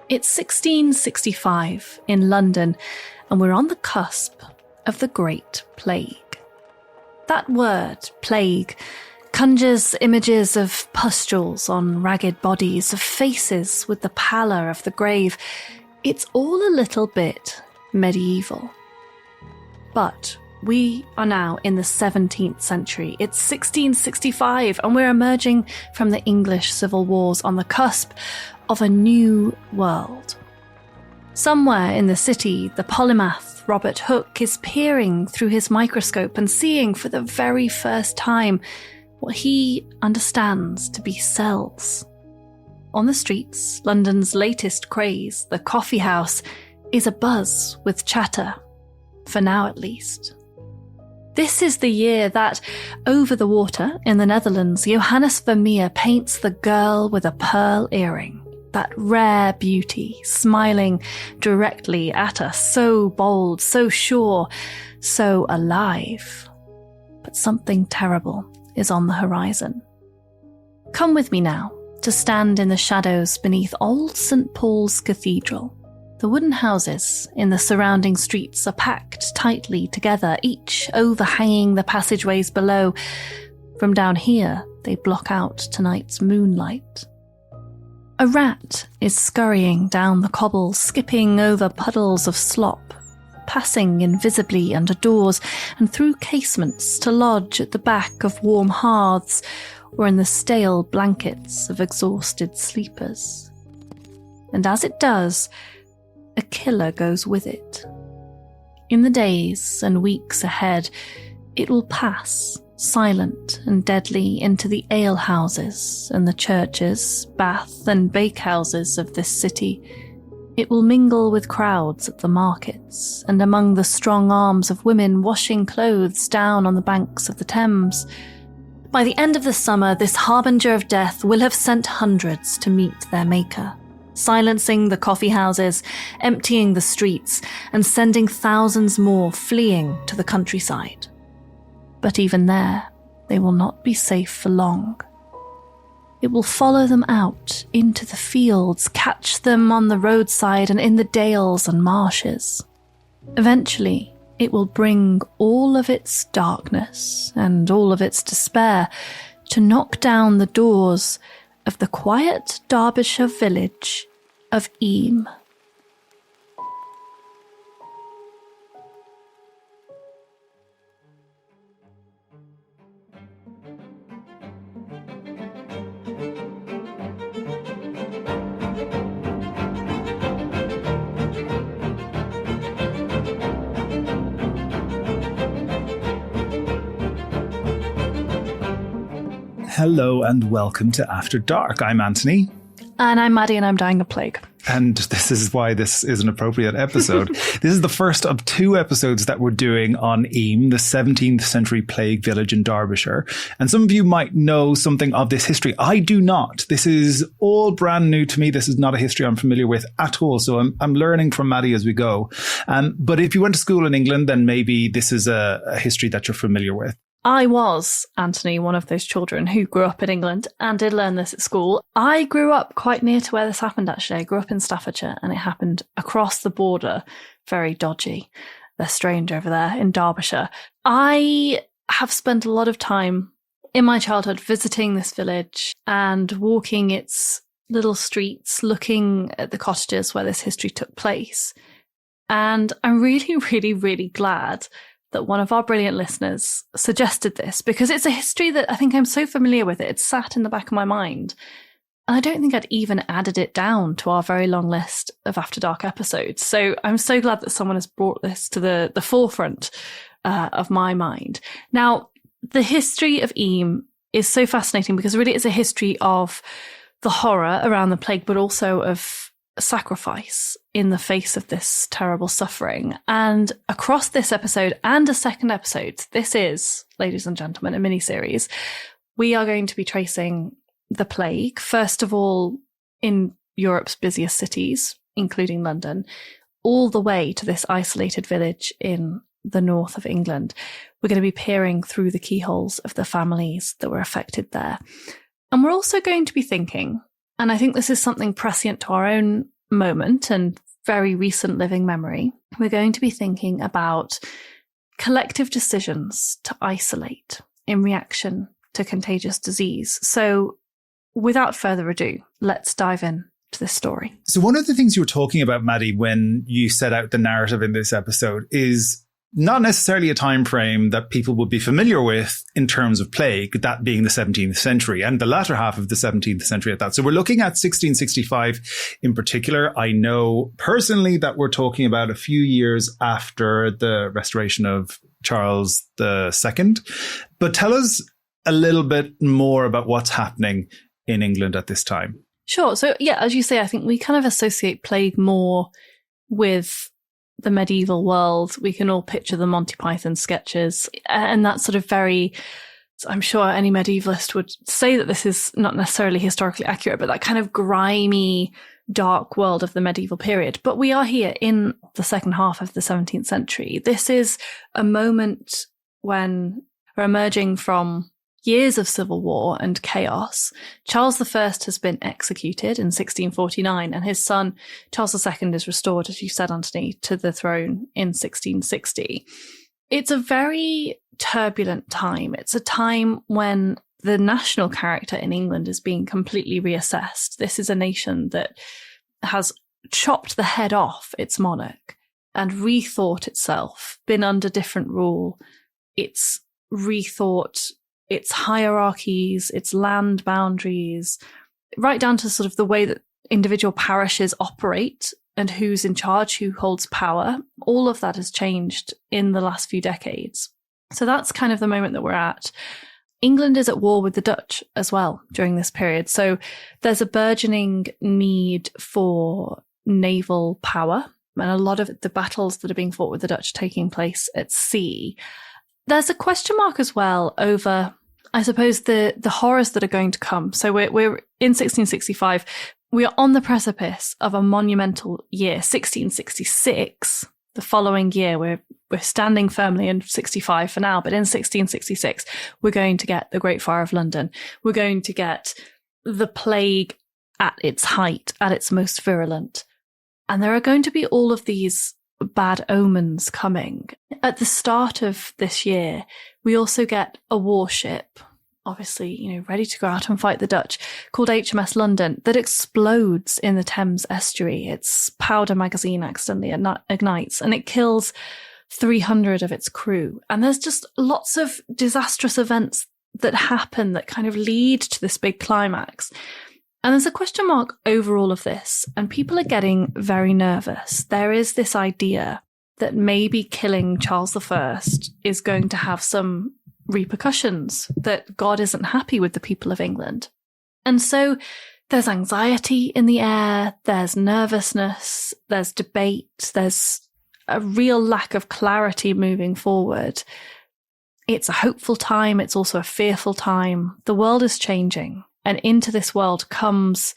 It's 1665 in London, and we're on the cusp of the Great Plague. That word, plague, conjures images of pustules on ragged bodies, of faces with the pallor of the grave. It's all a little bit medieval. But we are now in the 17th century. It's 1665, and we're emerging from the English civil wars on the cusp of a new world. Somewhere in the city, the polymath Robert Hooke is peering through his microscope and seeing for the very first time what he understands to be cells. On the streets, London's latest craze, the coffee house, is abuzz with chatter, for now at least. This is the year that, over the water in the Netherlands, Johannes Vermeer paints the girl with a pearl earring, that rare beauty smiling directly at us, so bold, so sure, so alive. But something terrible is on the horizon. Come with me now to stand in the shadows beneath old St. Paul's Cathedral. The wooden houses in the surrounding streets are packed tightly together, each overhanging the passageways below. From down here, they block out tonight's moonlight. A rat is scurrying down the cobbles, skipping over puddles of slop, passing invisibly under doors and through casements to lodge at the back of warm hearths or in the stale blankets of exhausted sleepers. And as it does, a killer goes with it. In the days and weeks ahead, it will pass, silent and deadly, into the alehouses and the churches, bath and bakehouses of this city. It will mingle with crowds at the markets and among the strong arms of women washing clothes down on the banks of the Thames. By the end of the summer, this harbinger of death will have sent hundreds to meet their maker, silencing the coffee houses, emptying the streets, and sending thousands more fleeing to the countryside. But even there, they will not be safe for long. It will follow them out into the fields, catch them on the roadside and in the dales and marshes. Eventually, it will bring all of its darkness and all of its despair to knock down the doors of the quiet Derbyshire village of Eyam. Hello and welcome to After Dark. I'm Anthony. And I'm Maddy, and I'm dying of plague. And this is why this is an appropriate episode. This is the first of two episodes that we're doing on Eyam, the 17th century plague village in Derbyshire. And some of you might know something of this history. I do not. This is all brand new to me. This is not a history I'm familiar with at all. So I'm learning from Maddy as we go. But if you went to school in England, then maybe this is a history that you're familiar with. I was, Anthony, one of those children who grew up in England and did learn this at school. I grew up quite near to where this happened, actually. I grew up in Staffordshire, and it happened across the border. Very dodgy. They're strange over there in Derbyshire. I have spent a lot of time in my childhood visiting this village and walking its little streets, looking at the cottages where this history took place. And I'm really, really, really glad that one of our brilliant listeners suggested this, because it's a history that I think I'm so familiar with it. It's sat in the back of my mind. And I don't think I'd even added it down to our very long list of After Dark episodes. So I'm so glad that someone has brought this to the forefront of my mind. Now, the history of Eyam is so fascinating because really it's a history of the horror around the plague, but also of sacrifice in the face of this terrible suffering. And across this episode and a second episode, this is, ladies and gentlemen, a mini-series. We are going to be tracing the plague, first of all, in Europe's busiest cities, including London, all the way to this isolated village in the north of England. We're going to be peering through the keyholes of the families that were affected there. And we're also going to be thinking, and I think this is something prescient to our own moment and very recent living memory, we're going to be thinking about collective decisions to isolate in reaction to contagious disease. So without further ado, let's dive in to this story. So one of the things you were talking about, Maddy, when you set out the narrative in this episode is not necessarily a time frame that people would be familiar with in terms of plague, that being the 17th century and the latter half of the 17th century at that. So we're looking at 1665 in particular. I know personally that we're talking about a few years after the restoration of Charles II. But tell us a little bit more about what's happening in England at this time. Sure. So yeah, as you say, I think we kind of associate plague more with the medieval world. We can all picture the Monty Python sketches, and that sort of very, I'm sure any medievalist would say that this is not necessarily historically accurate, but that kind of grimy, dark world of the medieval period. But we are here in the second half of the 17th century. This is a moment when we're emerging from years of civil war and chaos. Charles I has been executed in 1649, and his son, Charles II, is restored, as you said, Anthony, to the throne in 1660. It's a very turbulent time. It's a time when the national character in England is being completely reassessed. This is a nation that has chopped the head off its monarch and rethought itself, been under different rule. It's rethought its hierarchies, its land boundaries, right down to sort of the way that individual parishes operate and who's in charge, who holds power. All of that has changed in the last few decades. So that's kind of the moment that we're at. England is at war with the Dutch as well during this period. So there's a burgeoning need for naval power, and a lot of the battles that are being fought with the Dutch taking place at sea. There's a question mark as well over, I suppose, the horrors that are going to come. So we're in 1665. We are on the precipice of a monumental year, 1666. The following year, we're standing firmly in 65 for now, but in 1666, we're going to get the Great Fire of London. We're going to get the plague at its height, at its most virulent. And there are going to be all of these bad omens coming. At the start of this year, we also get a warship, obviously, ready to go out and fight the Dutch, called HMS London, that explodes in the Thames estuary. Its powder magazine accidentally ignites, and it kills 300 of its crew. And there's just lots of disastrous events that happen that kind of lead to this big climax. And there's a question mark over all of this, and people are getting very nervous. There is this idea that maybe killing Charles I is going to have some repercussions, that God isn't happy with the people of England. And so there's anxiety in the air, there's nervousness, there's debate, there's a real lack of clarity moving forward. It's a hopeful time, it's also a fearful time. The world is changing. And into this world comes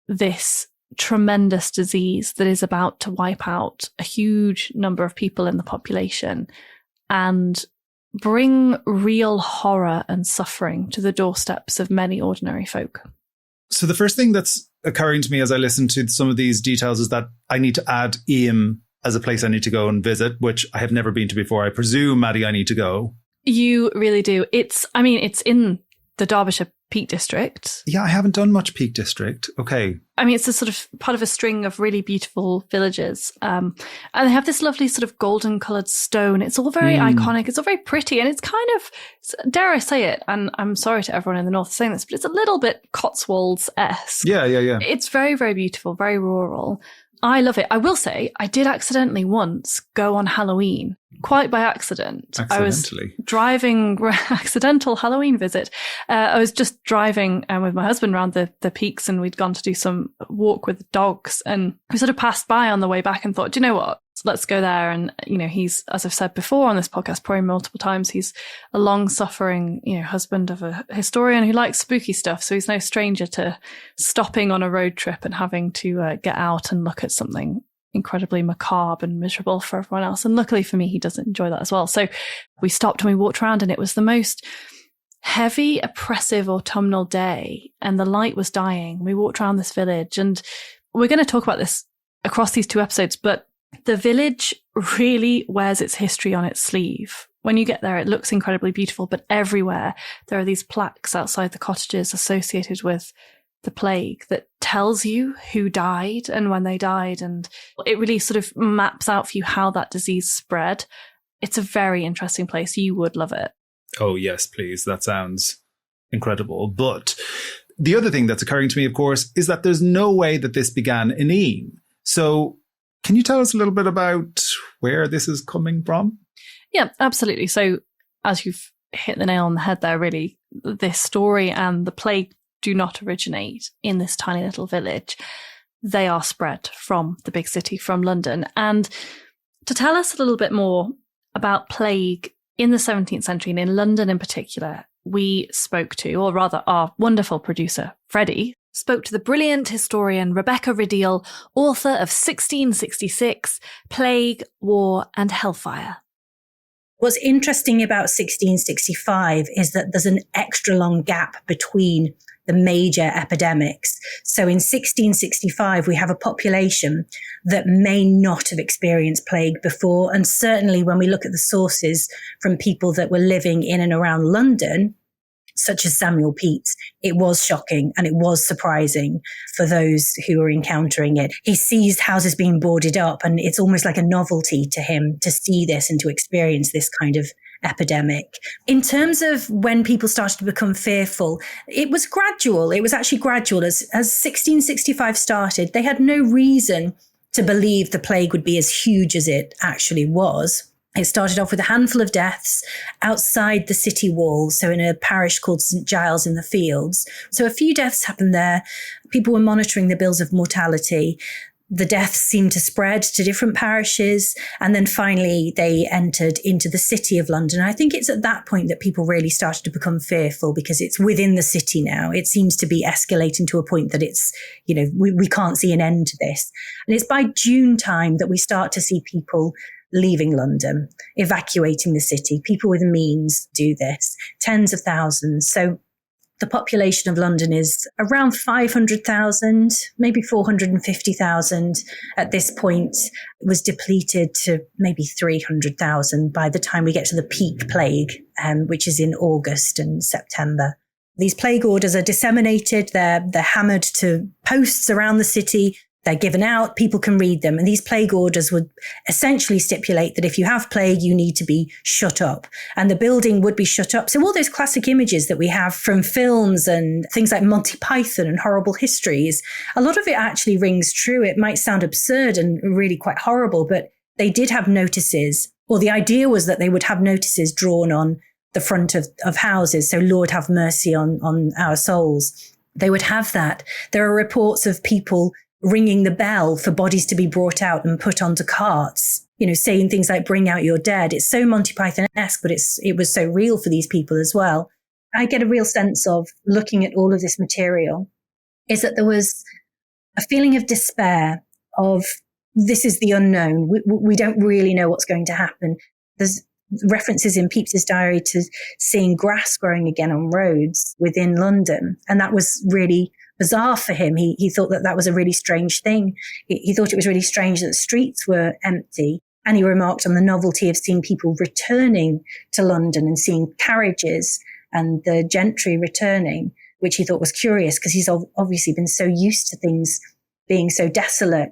this tremendous disease that is about to wipe out a huge number of people in the population and bring real horror and suffering to the doorsteps of many ordinary folk. So the first thing that's occurring to me as I listen to some of these details is that I need to add Eyam as a place I need to go and visit, which I have never been to before. I presume, Maddy, I need to go. You really do. It's in the Derbyshire Peak District. Yeah, I haven't done much Peak District. Okay. It's a sort of part of a string of really beautiful villages. And they have this lovely sort of golden coloured stone. It's all very iconic. It's all very pretty. And it's kind of, dare I say it, and I'm sorry to everyone in the north saying this, but it's a little bit Cotswolds-esque. Yeah. It's very, very beautiful, very rural. I love it. I will say, I did accidentally once go on Halloween, quite by accident. I was driving, accidental Halloween visit. I was just driving with my husband around the peaks, and we'd gone to do some walk with dogs, and we sort of passed by on the way back and thought, do you know what? Let's go there. And, he's, as I've said before on this podcast, probably multiple times, he's a long-suffering, husband of a historian who likes spooky stuff. So he's no stranger to stopping on a road trip and having to get out and look at something incredibly macabre and miserable for everyone else. And luckily for me, he doesn't enjoy that as well. So we stopped and we walked around, and it was the most heavy, oppressive autumnal day, and the light was dying. We walked around this village, and we're going to talk about this across these 2 episodes, but the village really wears its history on its sleeve. When you get there, it looks incredibly beautiful, but everywhere there are these plaques outside the cottages associated with the plague that tells you who died and when they died. And it really sort of maps out for you how that disease spread. It's a very interesting place. You would love it. Oh, yes, please. That sounds incredible. But the other thing that's occurring to me, of course, is that there's no way that this began in Eyam. So can you tell us a little bit about where this is coming from? Yeah, absolutely. So as you've hit the nail on the head there, really, this story and the plague do not originate in this tiny little village. They are spread from the big city, from London. And to tell us a little bit more about plague in the 17th century and in London in particular, we spoke to, or rather our wonderful producer, Freddy, spoke to the brilliant historian Rebecca Rideal, author of 1666, Plague, War and Hellfire. What's interesting about 1665 is that there's an extra long gap between the major epidemics. So in 1665, we have a population that may not have experienced plague before. And certainly when we look at the sources from people that were living in and around London, such as Samuel Pepys, it was shocking and it was surprising for those who were encountering it. He sees houses being boarded up, and it's almost like a novelty to him to see this and to experience this kind of epidemic. In terms of when people started to become fearful, it was gradual. It was actually gradual. As 1665 started, they had no reason to believe the plague would be as huge as it actually was. It started off with a handful of deaths outside the city walls, so in a parish called St Giles in the Fields. So a few deaths happened there. People were monitoring the bills of mortality. The deaths seemed to spread to different parishes, and then finally they entered into the city of London. I think it's at that point that people really started to become fearful, because it's within the city now. It seems to be escalating to a point that it's, we can't see an end to this. And it's by June time that we start to see people leaving London, evacuating the city. People with means do this, tens of thousands. So the population of London is around 500,000, maybe 450,000 at this point. It was depleted to maybe 300,000 by the time we get to the peak plague, which is in August and September. These plague orders are disseminated. They're hammered to posts around the city. They're given out, people can read them. And these plague orders would essentially stipulate that if you have plague, you need to be shut up. And the building would be shut up. So all those classic images that we have from films and things like Monty Python and horrible histories, a lot of it actually rings true. It might sound absurd and really quite horrible, but they did have notices, or the idea was that they would have notices drawn on the front of houses. So Lord have mercy on our souls. They would have that. There are reports of people ringing the bell for bodies to be brought out and put onto carts, saying things like bring out your dead. It's so Monty Python-esque, but it was so real for these people as well. I get a real sense of looking at all of this material is that there was a feeling of despair of this is the unknown. We don't really know what's going to happen. There's references in Pepys's diary to seeing grass growing again on roads within London. And that was really bizarre for him. He thought that was a really strange thing. He thought it was really strange that the streets were empty. And he remarked on the novelty of seeing people returning to London and seeing carriages and the gentry returning, which he thought was curious because he's obviously been so used to things being so desolate.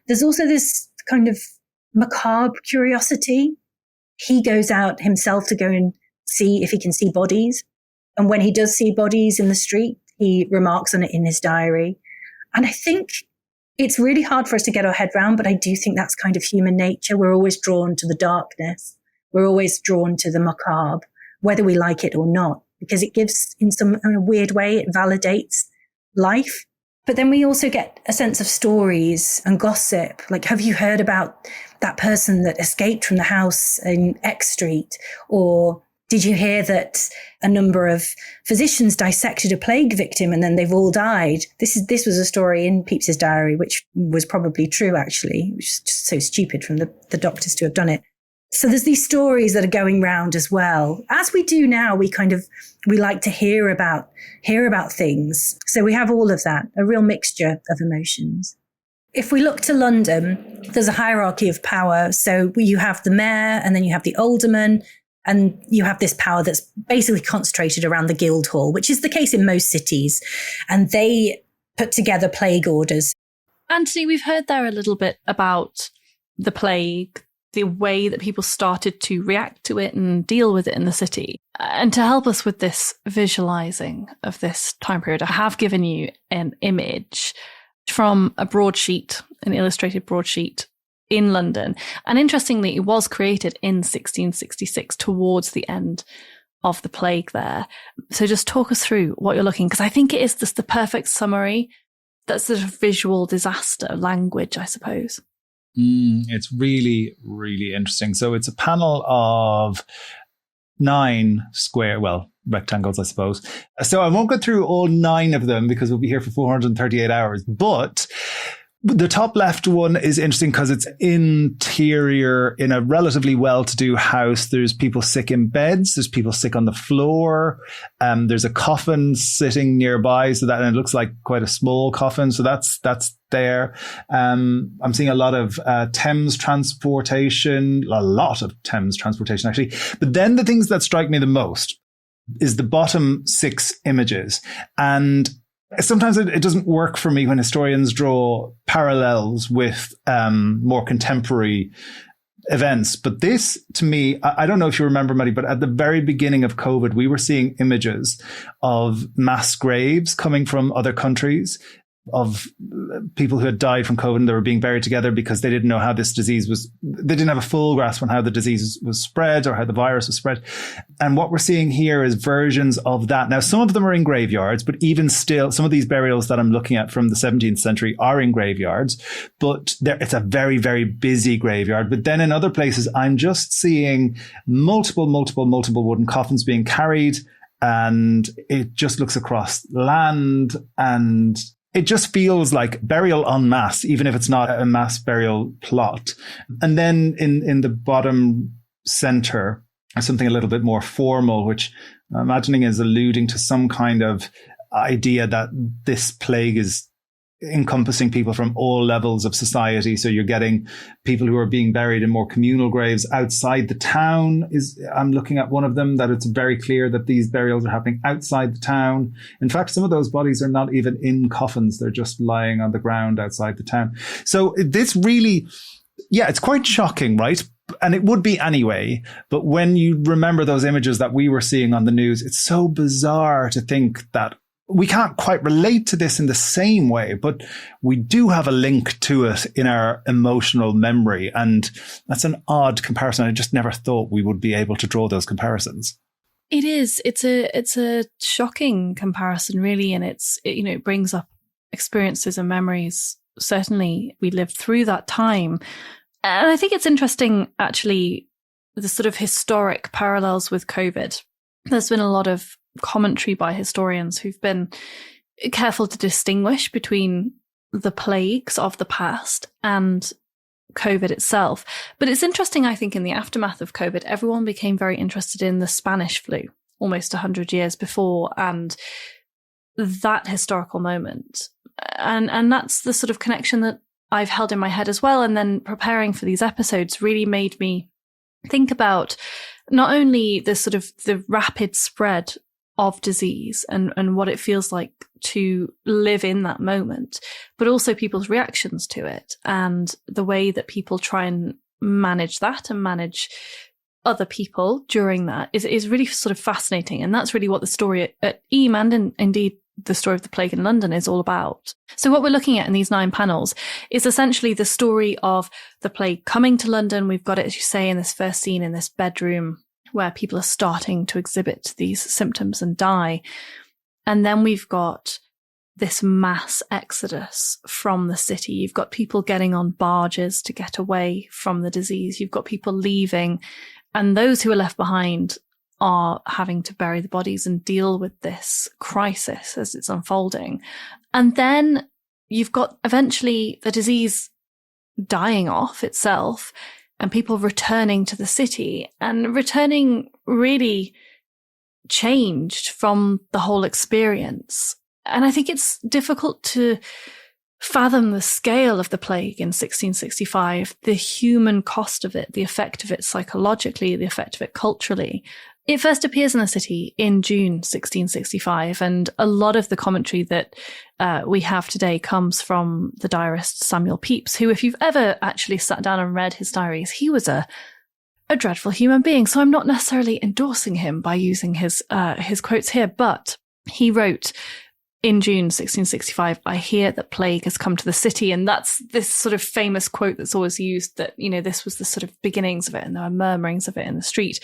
There's also this kind of macabre curiosity. He goes out himself to go and see if he can see bodies. And when he does see bodies in the street, he remarks on it in his diary. And I think it's really hard for us to get our head around, but I do think that's kind of human nature. We're always drawn to the darkness. We're always drawn to the macabre, whether we like it or not, because it gives, in a weird way, it validates life. But then we also get a sense of stories and gossip. Like, have you heard about that person that escaped from the house in X Street? Or did you hear that a number of physicians dissected a plague victim and then they've all died? This was a story in Pepys's diary, which was probably true, actually, which is just so stupid from the doctors to have done it. So there's these stories that are going round as well. As we do now, we like to hear about things. So we have all of that, a real mixture of emotions. If we look to London, there's a hierarchy of power. So you have the mayor, and then you have the alderman, and you have this power that's basically concentrated around the Guildhall, which is the case in most cities. And they put together plague orders. Anthony, we've heard there a little bit about the plague, the way that people started to react to it and deal with it in the city. And to help us with this visualizing of this time period, I have given you an image from a broadsheet, an illustrated broadsheet in London. And interestingly, it was created in 1666 towards the end of the plague there. So just talk us through what you're looking, because I think it is just the perfect summary. That's sort of visual disaster language, I suppose. It's really, really interesting. So it's a panel of 9 rectangles, I suppose. So I won't go through all 9 of them because we'll be here for 438 hours. But the top left one is interesting because it's interior in a relatively well-to-do house. There's people sick in beds. There's people sick on the floor. There's a coffin sitting nearby, and it looks like quite a small coffin. So that's there. I'm seeing a lot of Thames transportation, actually. But then the things that strike me the most is the bottom 6 images. And sometimes it doesn't work for me when historians draw parallels with more contemporary events. But this, to me, I don't know if you remember, Maddy, but at the very beginning of COVID, we were seeing images of mass graves coming from other countries, of people who had died from COVID and they were being buried together because they didn't know how this disease was. They didn't have a full grasp on how the disease was spread or how the virus was spread. And what we're seeing here is versions of that. Now, some of them are in graveyards, but even still, some of these burials that I'm looking at from the 17th century are in graveyards, but it's a very, very busy graveyard. But then in other places, I'm just seeing multiple wooden coffins being carried, and it just looks across land, and it just feels like burial en masse, even if it's not a mass burial plot. And then in the bottom center, something a little bit more formal, which I'm imagining is alluding to some kind of idea that this plague is encompassing people from all levels of society. So you're getting people who are being buried in more communal graves outside the town. I'm looking at one of them, that it's very clear that these burials are happening outside the town. In fact, some of those bodies are not even in coffins. They're just lying on the ground outside the town. So this really, it's quite shocking, right? And it would be anyway. But when you remember those images that we were seeing on the news, it's so bizarre to think that we can't quite relate to this in the same way, but we do have a link to it in our emotional memory. And that's an odd comparison. I just never thought we would be able to draw those comparisons. It is. It's a shocking comparison, really. And it brings up experiences and memories. Certainly we lived through that time. And I think it's interesting, actually, the sort of historic parallels with COVID. There's been a lot of commentary by historians who've been careful to distinguish between the plagues of the past and COVID itself. But it's interesting, I think, in the aftermath of COVID, everyone became very interested in the Spanish flu almost 100 years before, and that historical moment. And that's the sort of connection that I've held in my head as well. And then preparing for these episodes really made me think about not only the sort of the rapid spread of disease and what it feels like to live in that moment, but also people's reactions to it and the way that people try and manage that and manage other people during that is really sort of fascinating. And that's really what the story at Eyam and indeed the story of the plague in London is all about. So what we're looking at in these 9 panels is essentially the story of the plague coming to London. We've got it, as you say, in this first scene in this bedroom where people are starting to exhibit these symptoms and die. And then we've got this mass exodus from the city. You've got people getting on barges to get away from the disease. You've got people leaving, and those who are left behind are having to bury the bodies and deal with this crisis as it's unfolding. And then you've got eventually the disease dying off itself and people returning to the city, and returning really changed from the whole experience. And I think it's difficult to fathom the scale of the plague in 1665, the human cost of it, the effect of it psychologically, the effect of it culturally. It first appears in the city in June 1665, and a lot of the commentary that we have today comes from the diarist Samuel Pepys, who, if you've ever actually sat down and read his diaries, he was a dreadful human being. So I'm not necessarily endorsing him by using his quotes here, but he wrote in June 1665, "I hear that plague has come to the city." And that's this sort of famous quote that's always used, that, this was the sort of beginnings of it, and there were murmurings of it in the street.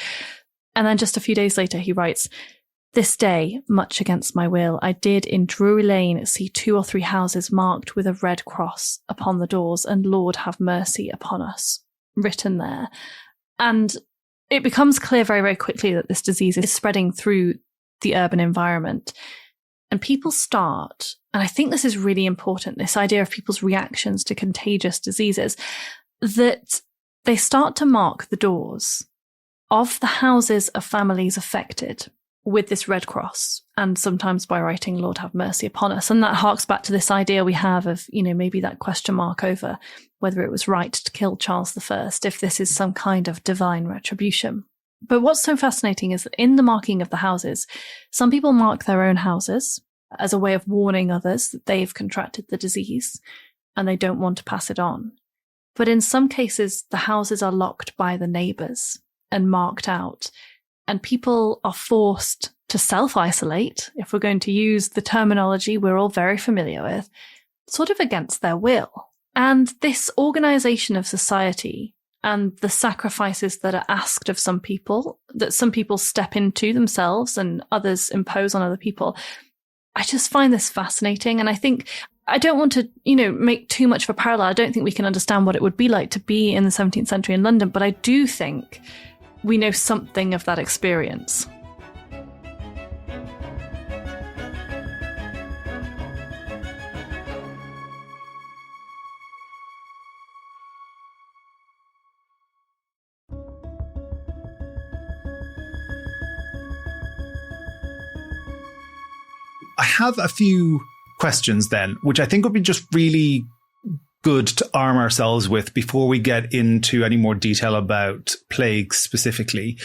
And then just a few days later, he writes, "This day, much against my will, I did in Drury Lane see 2 or 3 houses marked with a red cross upon the doors, and Lord have mercy upon us," written there. And it becomes clear very, very quickly that this disease is spreading through the urban environment. And people start, and I think this is really important, this idea of people's reactions to contagious diseases, that they start to mark the doors of the houses of families affected with this red cross, and sometimes by writing, "Lord have mercy upon us." And that harks back to this idea we have of, maybe that question mark over whether it was right to kill Charles I, if this is some kind of divine retribution. But what's so fascinating is that in the marking of the houses, some people mark their own houses as a way of warning others that they've contracted the disease and they don't want to pass it on. But in some cases, the houses are locked by the neighbours and marked out, and people are forced to self-isolate, if we're going to use the terminology we're all very familiar with, sort of against their will. And this organisation of society and the sacrifices that are asked of some people, that some people step into themselves and others impose on other people, I just find this fascinating. And I think, I don't want to, make too much of a parallel. I don't think we can understand what it would be like to be in the 17th century in London, but I do think we know something of that experience. I have a few questions then, which I think would be just really good to arm ourselves with before we get into any more detail about plagues specifically.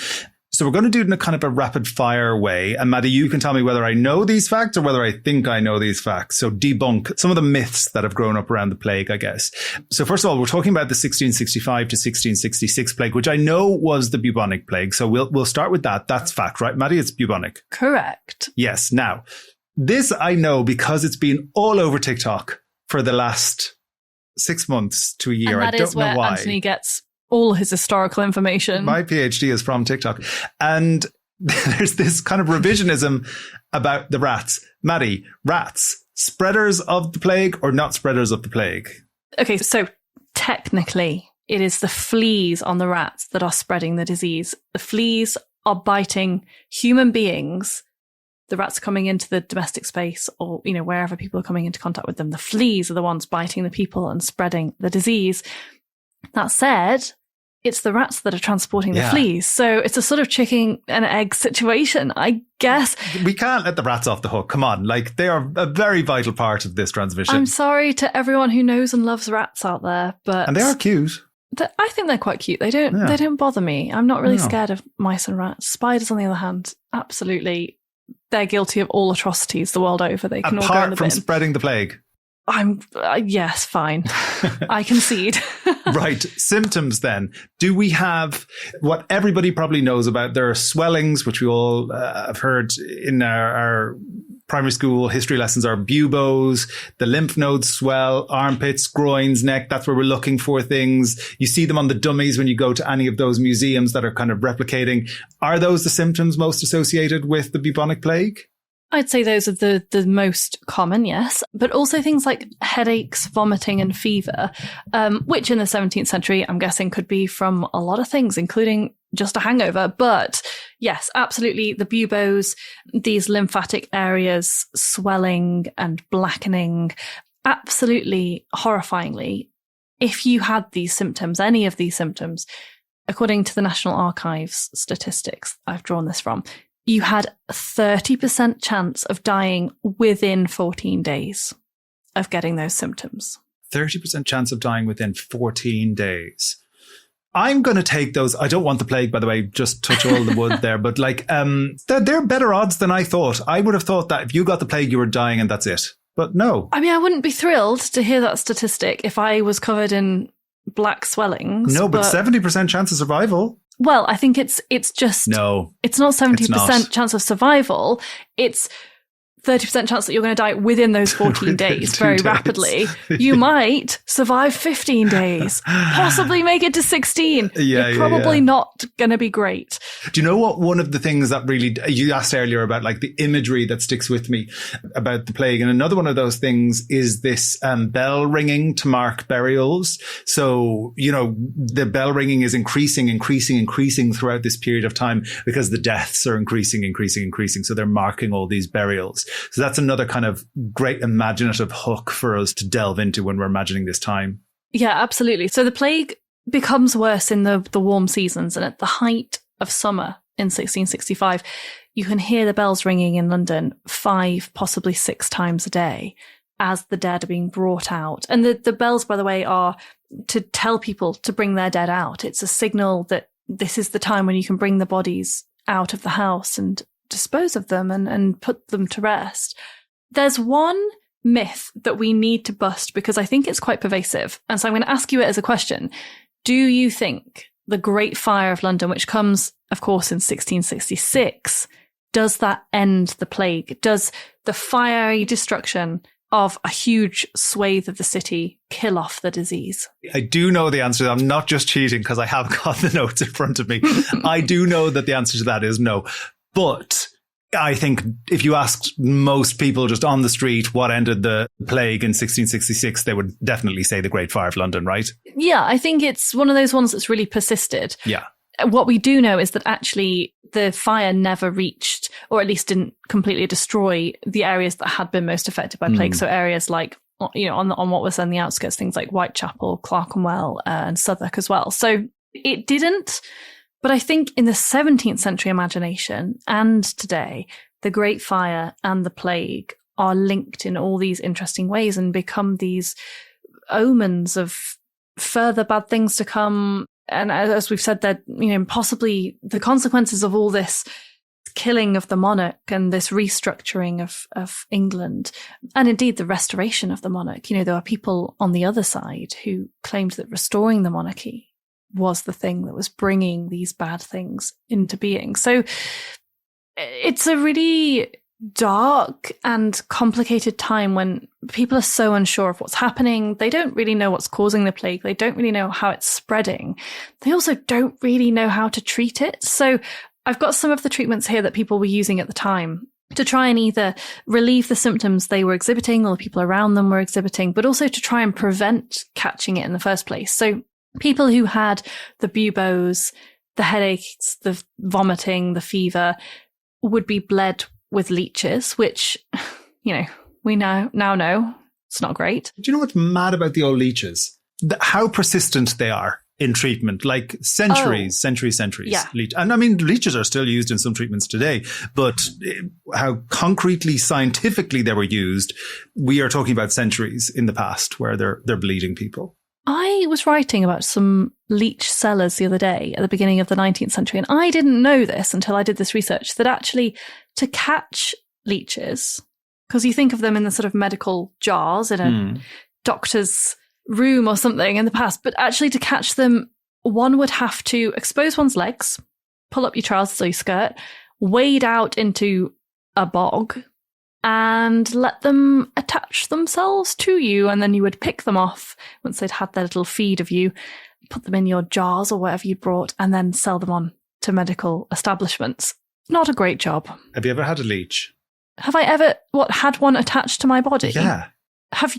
So we're going to do it in a kind of a rapid fire way. And Maddy, you can tell me whether I know these facts or whether I think I know these facts. So debunk some of the myths that have grown up around the plague, I guess. So first of all, we're talking about the 1665 to 1666 plague, which I know was the bubonic plague. So we'll start with that. That's fact, right, Maddy? It's bubonic. Correct. Yes. Now, this I know because it's been all over TikTok for the last 6 months to a year. And that I don't is where know why. Anthony gets all his historical information. My PhD is from TikTok. And there's this kind of revisionism about the rats. Maddy, rats, spreaders of the plague or not spreaders of the plague? Okay, so technically it is the fleas on the rats that are spreading the disease. The fleas are biting human beings. The rats are coming into the domestic space or, wherever people are coming into contact with them. The fleas are the ones biting the people and spreading the disease. That said, it's the rats that are transporting the fleas. So it's a sort of chicken and egg situation, I guess. We can't let the rats off the hook. Come on. They are a very vital part of this transmission. I'm sorry to everyone who knows and loves rats out there, but... And they are cute. I think they're quite cute. They don't bother me. I'm not really scared of mice and rats. Spiders, on the other hand, absolutely... They're guilty of all atrocities the world over. They can all go in the bin. Apart from spreading the plague. Yes, fine. I concede. Right. Symptoms then. Do we have what everybody probably knows about? There are swellings, which we all have heard in our primary school history lessons, are buboes, the lymph nodes swell, armpits, groins, neck. That's where we're looking for things. You see them on the dummies when you go to any of those museums that are kind of replicating. Are those the symptoms most associated with the bubonic plague? I'd say those are the most common, yes. But also things like headaches, vomiting and fever, which in the 17th century, I'm guessing could be from a lot of things, including just a hangover. But yes, absolutely. The buboes, these lymphatic areas swelling and blackening, absolutely horrifyingly. If you had these symptoms, any of these symptoms, according to the National Archives statistics I've drawn this from, you had a 30% chance of dying within 14 days of getting those symptoms. 30% chance of dying within 14 days. I'm going to take those. I don't want the plague, by the way, just touch all the wood there. But like, they're better odds than I thought. I would have thought that if you got the plague, you were dying and that's it. But no. I mean, I wouldn't be thrilled to hear that statistic if I was covered in black swellings. No, but 70% chance of survival. Well, I think it's just... No. It's not 70% chance of survival. It's 30% chance that you're going to die within those 14 days very rapidly. You might survive 15 days, possibly make it to 16. You're probably not going to be great. Do you know what? One of the things that really, you asked earlier about like the imagery that sticks with me about the plague. And another one of those things is this bell ringing to mark burials. So, you know, the bell ringing is increasing throughout this period of time because the deaths are increasing. So they're marking all these burials. So that's another kind of great imaginative hook for us to delve into when we're imagining this time. Yeah, absolutely. So the plague becomes worse in the warm seasons, and at the height of summer in 1665, you can hear the bells ringing in London 5, possibly 6 times a day as the dead are being brought out. And the bells, by the way, are to tell people to bring their dead out. It's a signal that this is the time when you can bring the bodies out of the house and dispose of them and put them to rest. There's one myth that we need to bust because I think it's quite pervasive. And so I'm going to ask you it as a question. Do you think the Great Fire of London, which comes, of course, in 1666, does that end the plague? Does the fiery destruction of a huge swathe of the city kill off the disease? I do know the answer. I'm not just cheating because I have got the notes in front of me. I do know that the answer to that is no. But I think if you asked most people just on the street what ended the plague in 1666, they would definitely say the Great Fire of London, right? Yeah, I think it's one of those ones that's really persisted. Yeah. What we do know is that actually the fire never reached, or at least didn't completely destroy, the areas that had been most affected by plague. So areas like, you know, on what was on the outskirts, things like Whitechapel, Clerkenwell, and Southwark as well. So it didn't. But I think in the 17th century imagination and today, the Great Fire and the plague are linked in all these interesting ways and become these omens of further bad things to come. And as we've said, that, you know, possibly the consequences of all this killing of the monarch and this restructuring of England, and indeed the restoration of the monarch. You know, there are people on the other side who claimed that restoring the monarchy was the thing that was bringing these bad things into being. So it's a really dark and complicated time when people are so unsure of what's happening. They don't really know what's causing the plague. They don't really know how it's spreading. They also don't really know how to treat it. So I've got some of the treatments here that people were using at the time to try and either relieve the symptoms they were exhibiting or the people around them were exhibiting, but also to try and prevent catching it in the first place. So people who had the buboes, the headaches, the vomiting, the fever would be bled with leeches, which, you know, we now know it's not great. Do you know what's mad about the old leeches? How persistent they are in treatment, like centuries. Yeah. And I mean, leeches are still used in some treatments today, but how concretely, scientifically they were used, we are talking about centuries in the past where they're bleeding people. I was writing about some leech cellars the other day at the beginning of the 19th century, and I didn't know this until I did this research, that actually to catch leeches, because you think of them in the sort of medical jars in a doctor's room or something in the past, but actually to catch them, one would have to expose one's legs, pull up your trousers or your skirt, wade out into a bog, and let them attach themselves to you. And then you would pick them off once they'd had their little feed of you, put them in your jars or whatever you'd brought, and then sell them on to medical establishments. Not a great job. Have you ever had a leech? Have I ever, had one attached to my body? Yeah. Have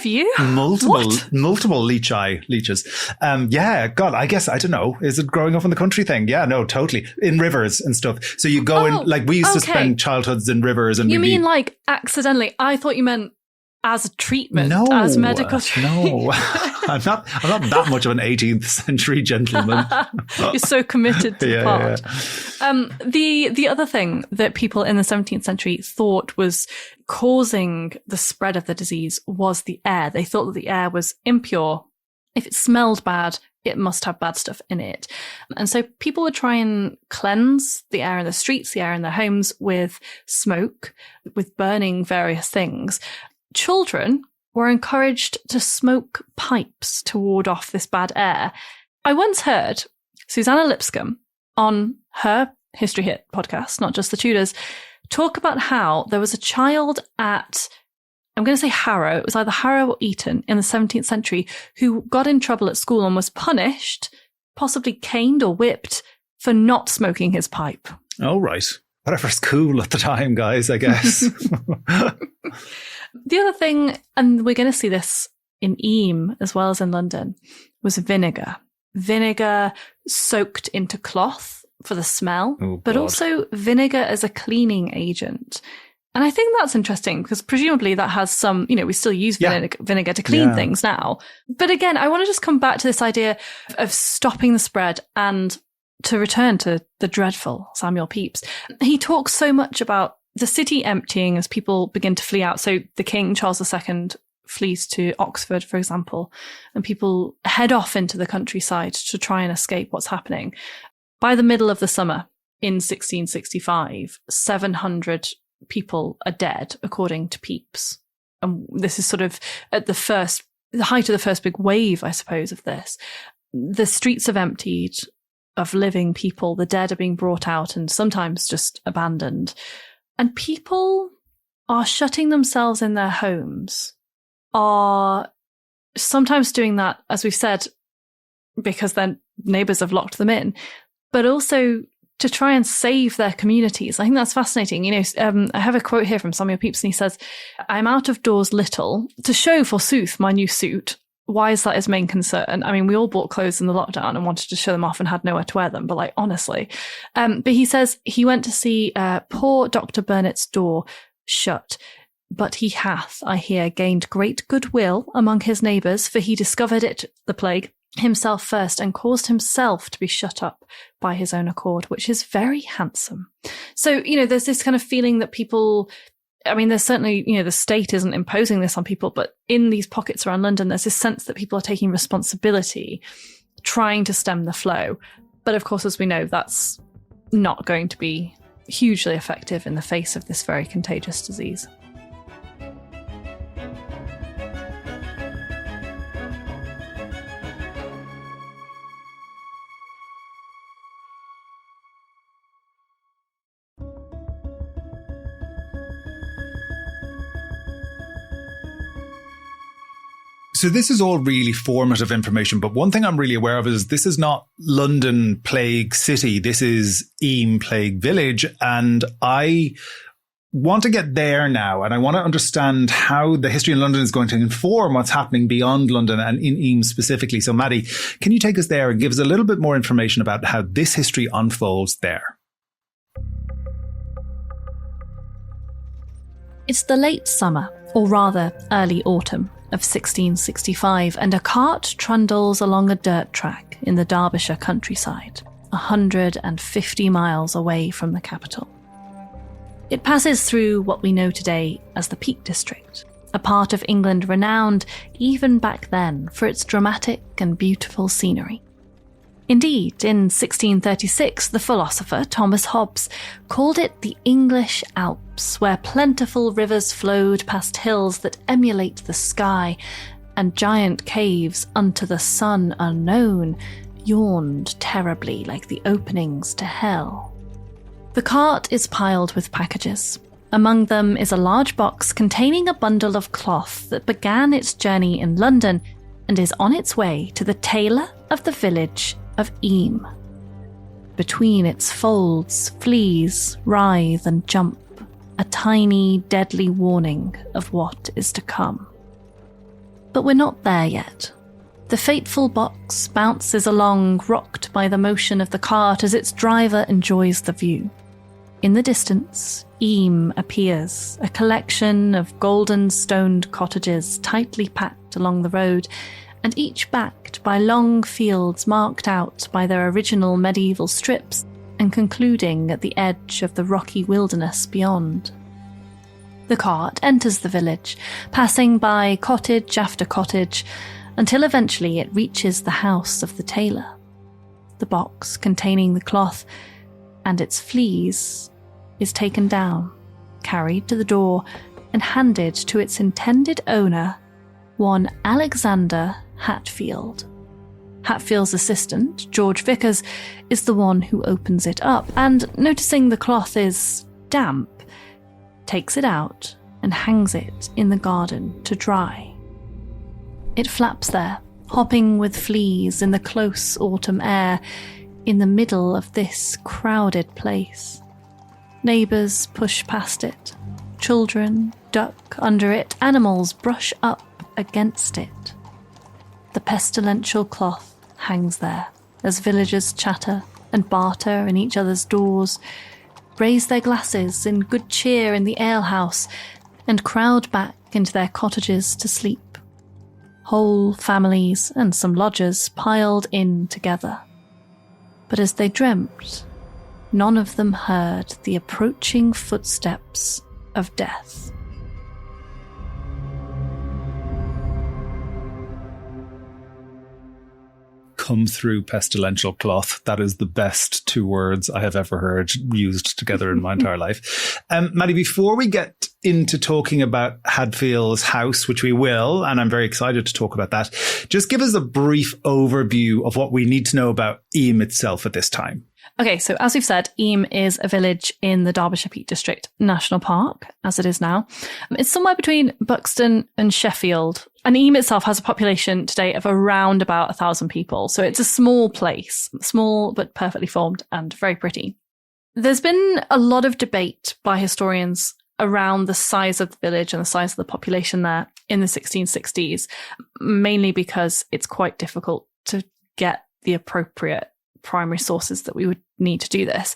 you? Multiple leeches. Yeah, God, I guess, I don't know. Is it growing up in the country thing? Yeah, no, totally. In rivers and stuff. So you go in, like we used to spend childhoods in rivers. And you mean like accidentally? I thought you meant as a treatment, No, as medical no. I'm not that much of an 18th century gentleman. You're so committed to the part. Yeah. The other thing that people in the 17th century thought was causing the spread of the disease was the air. They thought that the air was impure. If it smelled bad, it must have bad stuff in it. And so people would try and cleanse the air in the streets, the air in their homes with smoke, with burning various things. Children were encouraged to smoke pipes to ward off this bad air. I once heard Susanna Lipscomb on her History Hit podcast, Not Just the Tudors, talk about how there was a child at, I'm going to say Harrow, it was either Harrow or Eton in the 17th century, who got in trouble at school and was punished, possibly caned or whipped, for not smoking his pipe. Oh, right. Whatever's cool at the time, guys, I guess. The other thing, and we're going to see this in Eyam as well as in London, was vinegar. Vinegar soaked into cloth for the smell, but also vinegar as a cleaning agent. And I think that's interesting because presumably that has some, we still use vinegar to clean things now. But again, I want to just come back to this idea of stopping the spread and to return to the dreadful Samuel Pepys. He talks so much about the city emptying as people begin to flee out. So the King, Charles II, flees to Oxford, for example, and people head off into the countryside to try and escape what's happening. By the middle of the summer in 1665, 700 people are dead, according to Pepys. And this is sort of at the height of the first big wave, I suppose, of this. The streets have emptied of living people. The dead are being brought out and sometimes just abandoned. And people are shutting themselves in their homes, are sometimes doing that, as we've said, because their neighbours have locked them in, but also to try and save their communities. I think that's fascinating. I have a quote here from Samuel Pepys, and he says, "I'm out of doors little, to show, forsooth, my new suit. Why is that his main concern? I mean, we all bought clothes in the lockdown and wanted to show them off and had nowhere to wear them, but honestly." But he says he went to see poor Dr. Burnet's door shut, but he hath, I hear, gained great goodwill among his neighbours, for he discovered it, the plague, himself first, and caused himself to be shut up by his own accord, which is very handsome. So, there's this kind of feeling that people, there's certainly, the state isn't imposing this on people, but in these pockets around London, there's this sense that people are taking responsibility, trying to stem the flow. But of course, as we know, that's not going to be hugely effective in the face of this very contagious disease. So this is all really formative information, but one thing I'm really aware of is this is not London Plague City. This is Eyam Plague Village. And I want to get there now, and I want to understand how the history in London is going to inform what's happening beyond London and in Eyam specifically. So Maddy, can you take us there and give us a little bit more information about how this history unfolds there? It's the late summer, or rather early autumn, of 1665, and a cart trundles along a dirt track in the Derbyshire countryside, 150 miles away from the capital. It passes through what we know today as the Peak District, a part of England renowned even back then for its dramatic and beautiful scenery. Indeed, in 1636, the philosopher Thomas Hobbes called it the English Alps, where plentiful rivers flowed past hills that emulate the sky, and giant caves unto the sun unknown yawned terribly like the openings to hell. The cart is piled with packages. Among them is a large box containing a bundle of cloth that began its journey in London and is on its way to the tailor of the village of Eyam. Between its folds, fleas writhe and jump, a tiny, deadly warning of what is to come. But we're not there yet. The fateful box bounces along, rocked by the motion of the cart as its driver enjoys the view. In the distance, Eyam appears, a collection of golden stoned cottages tightly packed along the road, and each backed by long fields marked out by their original medieval strips and concluding at the edge of the rocky wilderness beyond. The cart enters the village, passing by cottage after cottage, until eventually it reaches the house of the tailor. The box containing the cloth and its fleas is taken down, carried to the door, and handed to its intended owner, one Alexander Hatfield. Hatfield's assistant, George Vickers, is the one who opens it up, and noticing the cloth is damp, takes it out and hangs it in the garden to dry. It flaps there, hopping with fleas in the close autumn air, in the middle of this crowded place. Neighbours push past it, children duck under it, animals brush up against it. The pestilential cloth hangs there as villagers chatter and barter in each other's doors, raise their glasses in good cheer in the alehouse, and crowd back into their cottages to sleep. Whole families and some lodgers piled in together. But as they dreamt, none of them heard the approaching footsteps of death. Come through pestilential cloth. That is the best two words I have ever heard used together in my entire life. Maddy, before we get into talking about Hatfield's house, which we will, and I'm very excited to talk about that, just give us a brief overview of what we need to know about Eyam itself at this time. Okay, so as we've said, Eyam is a village in the Derbyshire Peak District National Park, as it is now. It's somewhere between Buxton and Sheffield. And Eyam itself has a population today of around about 1,000 people. So it's a small place, small but perfectly formed and very pretty. There's been a lot of debate by historians around the size of the village and the size of the population there in the 1660s, mainly because it's quite difficult to get the appropriate primary sources that we would need to do this.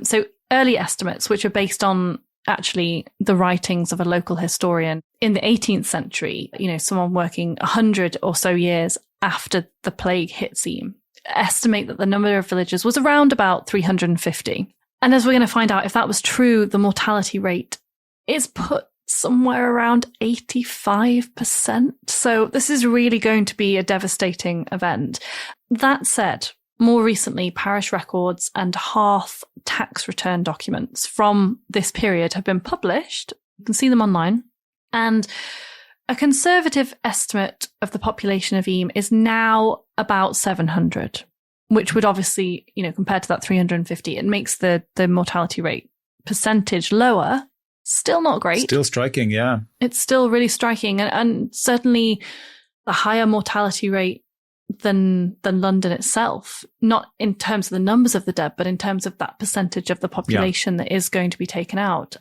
So early estimates, which are based on actually the writings of a local historian in the 18th century, someone working 100 or so years after the plague hit Eyam, estimate that the number of villages was around about 350. And as we're going to find out, if that was true, the mortality rate is put somewhere around 85%. So this is really going to be a devastating event. That said, more recently, parish records and hearth tax return documents from this period have been published. You can see them online. And a conservative estimate of the population of Eyam is now about 700, which would obviously, compared to that 350, it makes the mortality rate percentage lower. Still not great. Still striking, yeah. It's still really striking. And certainly the higher mortality rate than London itself, not in terms of the numbers of the dead, but in terms of that percentage of the population that is going to be taken out.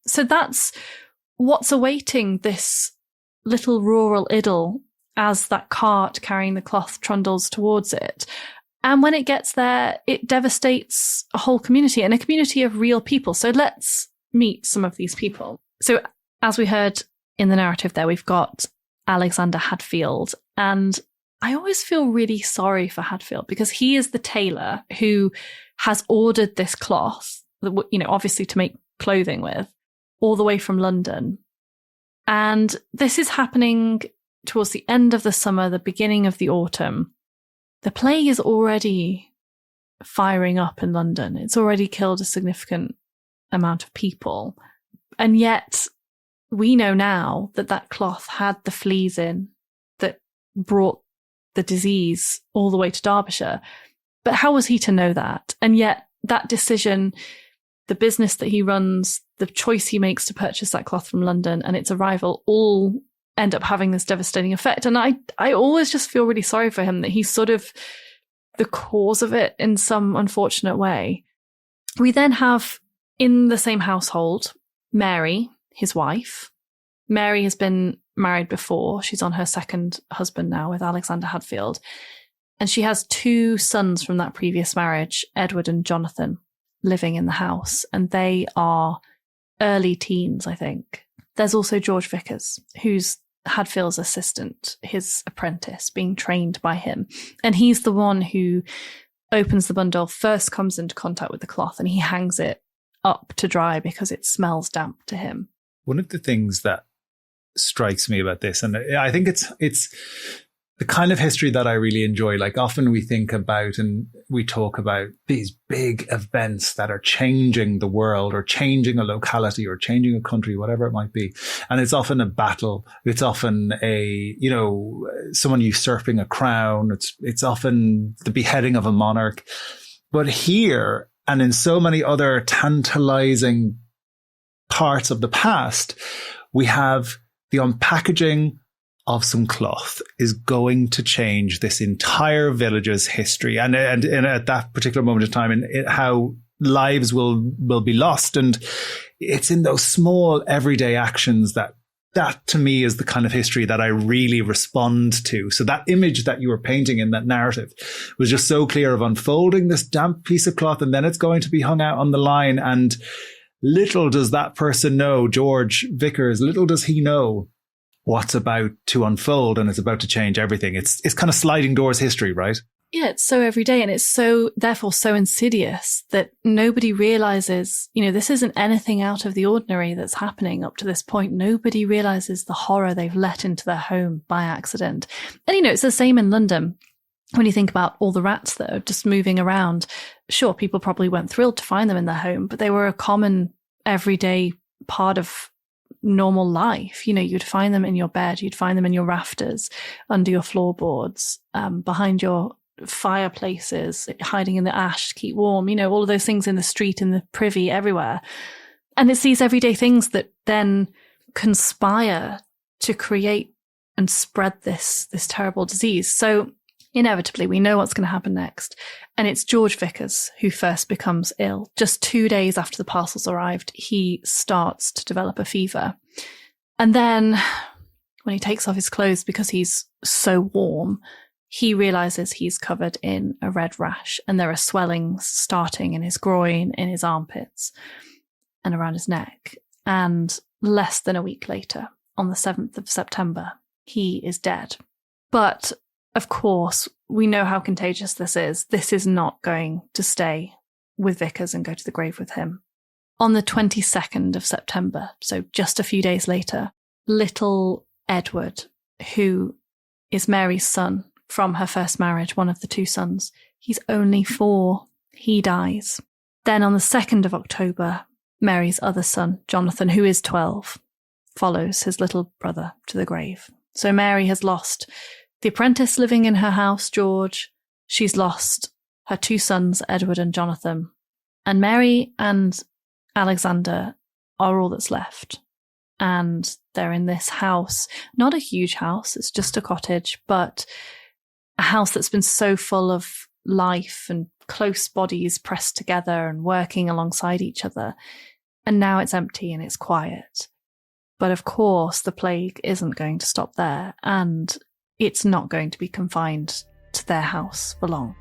So that's what's awaiting this little rural idyll as that cart carrying the cloth trundles towards it. And when it gets there, it devastates a whole community and a community of real people. So let's meet some of these people. So as we heard in the narrative there, we've got Alexander Hatfield, and I always feel really sorry for Hatfield because he is the tailor who has ordered this cloth, obviously to make clothing with, all the way from London. And this is happening towards the end of the summer, the beginning of the autumn. The plague is already firing up in London. It's already killed a significant amount of people. And yet we know now that cloth had the fleas in that brought the disease all the way to Derbyshire. But how was he to know that? And yet that decision, the business that he runs, the choice he makes to purchase that cloth from London and its arrival all end up having this devastating effect. And I always just feel really sorry for him that he's sort of the cause of it in some unfortunate way. We then have in the same household, Mary, his wife. Mary has been married before. She's on her second husband now with Alexander Hatfield. And she has two sons from that previous marriage, Edward and Jonathan. living in the house, and they are early teens, I think. There's also George Vickers, who's Hadfield's assistant, his apprentice, being trained by him. And he's the one who opens the bundle, first comes into contact with the cloth, and he hangs it up to dry because it smells damp to him. One of the things that strikes me about this, and I think it's the kind of history that I really enjoy. Like, often we think about and we talk about these big events that are changing the world or changing a locality or changing a country, whatever it might be. And it's often a battle. It's often someone usurping a crown. It's often the beheading of a monarch. But here, and in so many other tantalizing parts of the past, we have the unpackaging of some cloth is going to change this entire village's history. And at that particular moment of time, and how lives will be lost. And it's in those small everyday actions that to me is the kind of history that I really respond to. So that image that you were painting in that narrative was just so clear of unfolding this damp piece of cloth, and then it's going to be hung out on the line. And little does that person know, George Vickers, little does he know what's about to unfold, and it's about to change everything. It's kind of sliding doors history, right? Yeah, it's so everyday, and it's so, therefore, so insidious that nobody realizes, this isn't anything out of the ordinary that's happening up to this point. Nobody realizes the horror they've let into their home by accident. And, it's the same in London. When you think about all the rats that are just moving around, sure, people probably weren't thrilled to find them in their home, but they were a common, everyday part of normal life. You'd find them in your bed, you'd find them in your rafters, under your floorboards, behind your fireplaces, hiding in the ash to keep warm, all of those things in the street, in the privy, everywhere. And it's these everyday things that then conspire to create and spread this terrible disease. So inevitably, we know what's going to happen next. And it's George Vickers who first becomes ill. Just 2 days after the parcels arrived, he starts to develop a fever. And then when he takes off his clothes because he's so warm, he realizes he's covered in a red rash, and there are swellings starting in his groin, in his armpits, and around his neck. And less than a week later, on the 7th of September, he is dead. But of course, we know how contagious this is. This is not going to stay with Vickers and go to the grave with him. On the 22nd of September, so just a few days later, little Edward, who is Mary's son from her first marriage, one of the two sons, he's only 4, he dies. Then on the 2nd of October, Mary's other son, Jonathan, who is 12, follows his little brother to the grave. So Mary has lost the apprentice living in her house, George. She's lost her 2 sons, Edward and Jonathan. And Mary and Alexander are all that's left. And they're in this house, not a huge house, it's just a cottage, but a house that's been so full of life and close bodies pressed together and working alongside each other. And now it's empty and it's quiet. But of course, the plague isn't going to stop there, and it's not going to be confined to their house for long.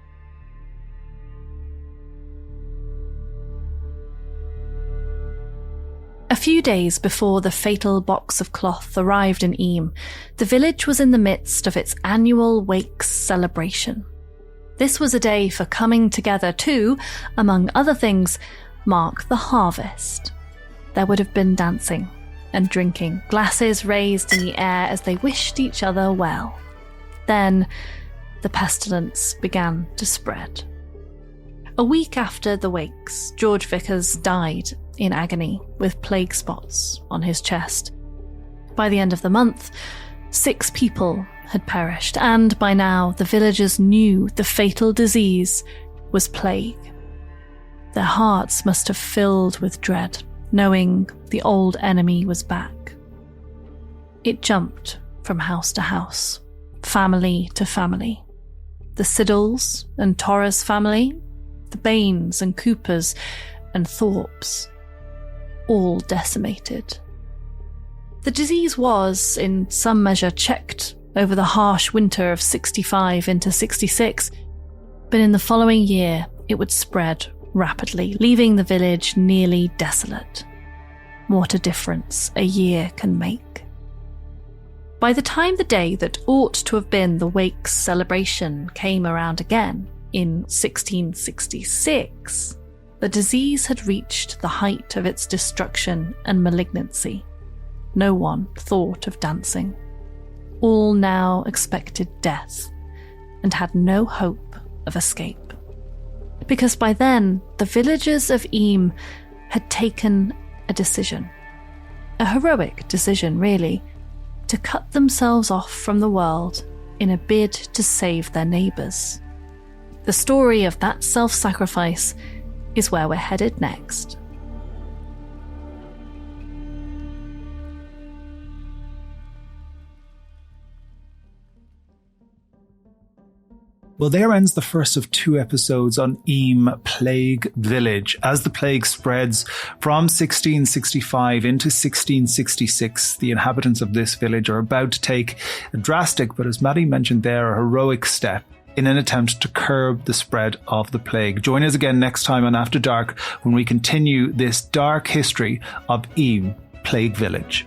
A few days before the fatal box of cloth arrived in Eyam, the village was in the midst of its annual Wakes celebration. This was a day for coming together to, among other things, mark the harvest. There would have been dancing and drinking, glasses raised in the air as they wished each other well. Then the pestilence began to spread. A week after the Wakes, George Vickers died in agony with plague spots on his chest. By the end of the month, 6 people had perished, and by now the villagers knew the fatal disease was plague. Their hearts must have filled with dread, knowing the old enemy was back. It jumped from house to house, family to family. The Siddles and Torres family, the Baines and Coopers and Thorpes, all decimated. The disease was, in some measure, checked over the harsh winter of 65 into 66, but in the following year it would spread rapidly, leaving the village nearly desolate. What a difference a year can make. By the time the day that ought to have been the wake's celebration came around again, in 1666, the disease had reached the height of its destruction and malignancy. No one thought of dancing. All now expected death and had no hope of escape. Because by then, the villagers of Eyam had taken a decision. A heroic decision, really, to cut themselves off from the world in a bid to save their neighbours. The story of that self-sacrifice is where we're headed next. Well, there ends the first of 2 episodes on Eyam Plague Village. As the plague spreads from 1665 into 1666, the inhabitants of this village are about to take a drastic, but as Maddy mentioned there, a heroic step in an attempt to curb the spread of the plague. Join us again next time on After Dark when we continue this dark history of Eyam Plague Village.